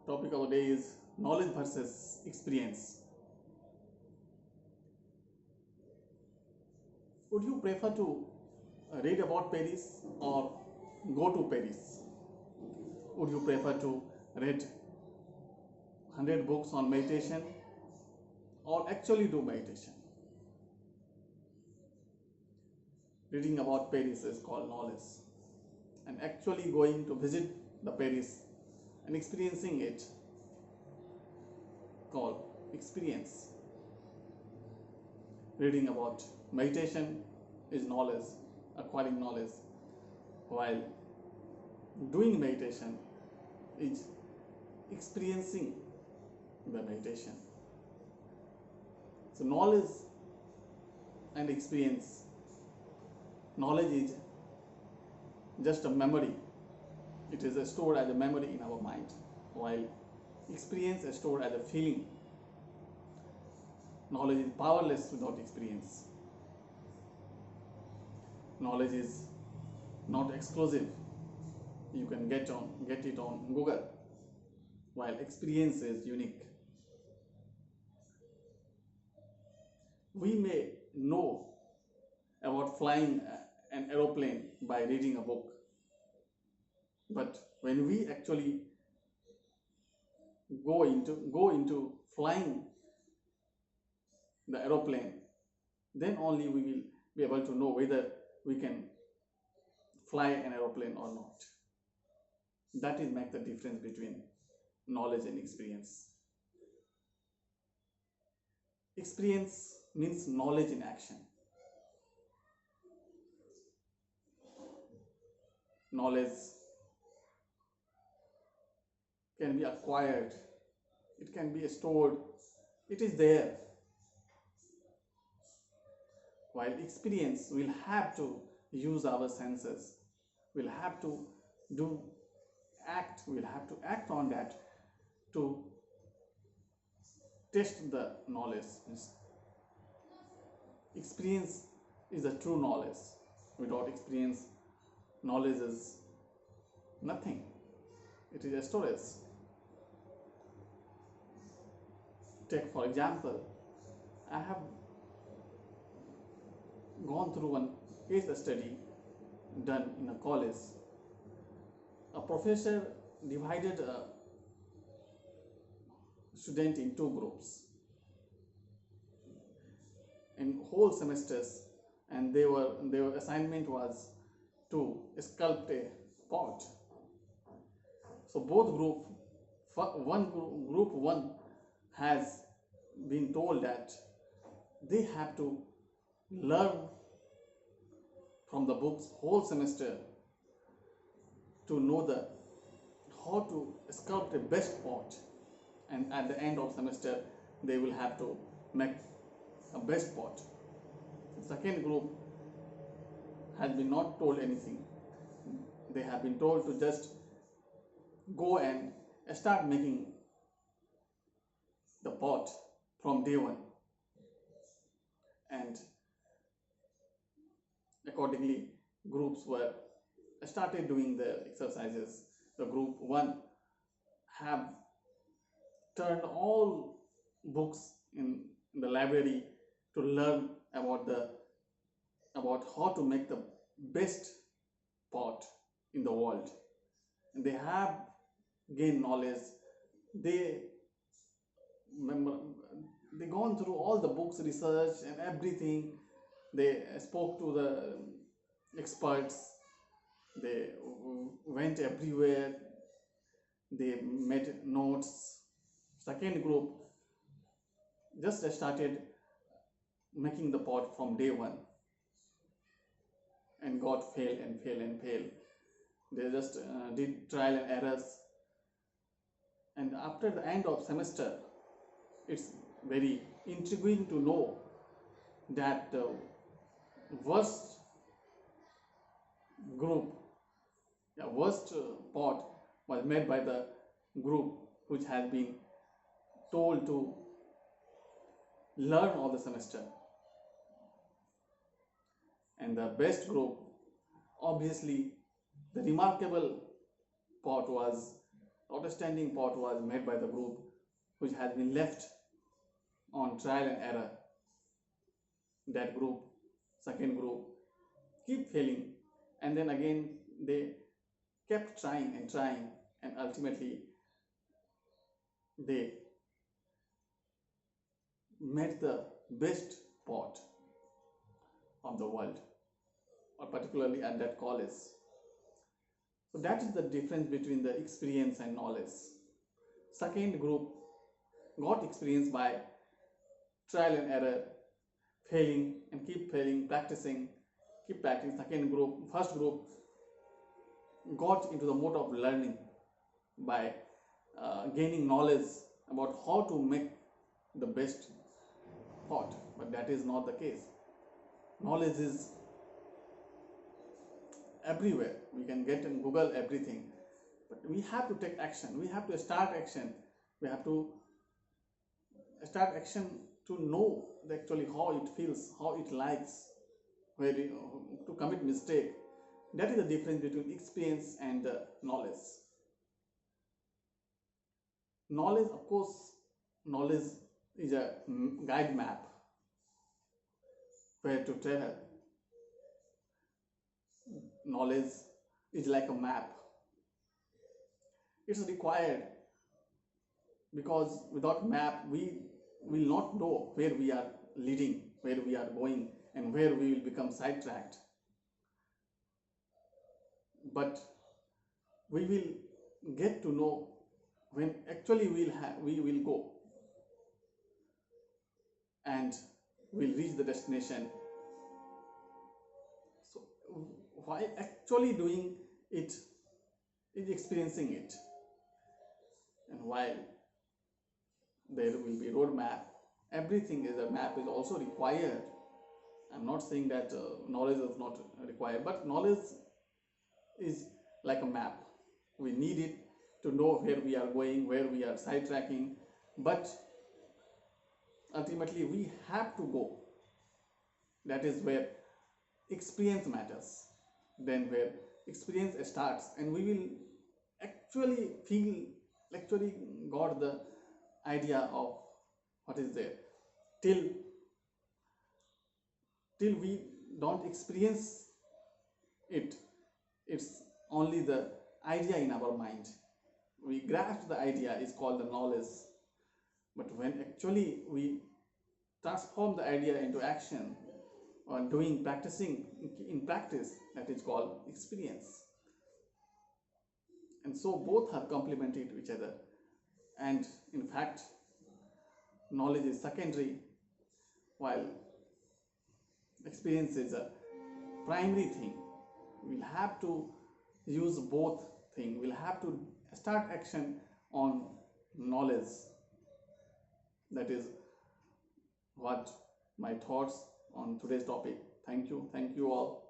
Topic of the day is knowledge versus experience. Would you prefer to read about Paris or go to Paris? Would you prefer to read 100 books on meditation or actually do meditation? Reading about Paris is called knowledge, and actually going to visit the Paris and experiencing it called experience. Reading about meditation is knowledge, acquiring knowledge, while doing meditation is experiencing the meditation. So knowledge and experience. Knowledge is just a memory. It is stored as a memory in our mind, while experience is stored as a feeling. Knowledge is powerless without experience. Knowledge is not exclusive. You can get it on Google, while experience is unique. We may know about flying an aeroplane by reading a book, but when we actually go into flying the aeroplane, then only we will be able to know whether we can fly an aeroplane or not. That is make the difference between knowledge and experience. Experience means knowledge in action. Knowledge can be acquired, it can be stored, it is there. While experience, will have to use our senses, we'll have to we'll have to act on that to test the knowledge. Experience is the true knowledge. Without experience, knowledge is nothing. It is a storage. Take for example, I have gone through one case study done in a college. A professor divided a student in two groups in whole semesters, and their assignment was to sculpt a pot. So both group one has been told that they have to learn from the books whole semester to know how to sculpt a best pot, and at the end of semester they will have to make a best pot. The second group has been not told anything. They have been told to just go and start making the pot from day one, and accordingly groups were started doing the exercises. The group one have turned all books in the library to learn about how to make the best pot in the world, and they have gained knowledge. They gone through all the books, research and everything. They spoke to the experts, they went everywhere, they made notes. Second group just started making the pot from day one and got fail and fail and fail. They just did trial and errors, and after the end of semester, it's very intriguing to know that the worst group, the worst pot was made by the group which has been told to learn all the semester, and the best group, obviously the remarkable pot was outstanding part was made by the group which has been left on trial and error. That group, second group, keep failing, and then again they kept trying and trying, and ultimately they made the best pot of the world, or particularly at that college. So that is the difference between the experience and knowledge. Second group got experience by trial and error, failing and keep failing, practicing, keep practicing. Second group, first group got into the mode of learning by gaining knowledge about how to make the best pot, but that is not the case. Knowledge is everywhere. We can get in Google everything, but we have to take action. We have to start action. We have to start action to know actually how it feels, how it likes, where to commit mistake. That is the difference between experience and knowledge. Knowledge, of course, knowledge is a guide map where to travel. Knowledge is like a map. It's required because without map we will not know where we are leading, where we are going, and where we will become sidetracked. But we will get to know when actually we will go and we'll reach the destination. So while actually doing it is experiencing it, and while there will be roadmap, everything is a map is also required. I'm not saying that knowledge is not required, but knowledge is like a map. We need it to know where we are going, where we are sidetracking, but ultimately we have to go. That is where experience matters. Then where experience starts, and we will actually actually got the idea of what is there. Till we don't experience it, it's only the idea in our mind. We grasp the idea is called the knowledge, but when actually we transform the idea into action or practicing in practice, that is called experience. And so both are complementary to each other, and in fact knowledge is secondary while experience is a primary thing. We'll have to use both things. We'll have to start action on knowledge. That is what my thoughts on today's topic. Thank you all.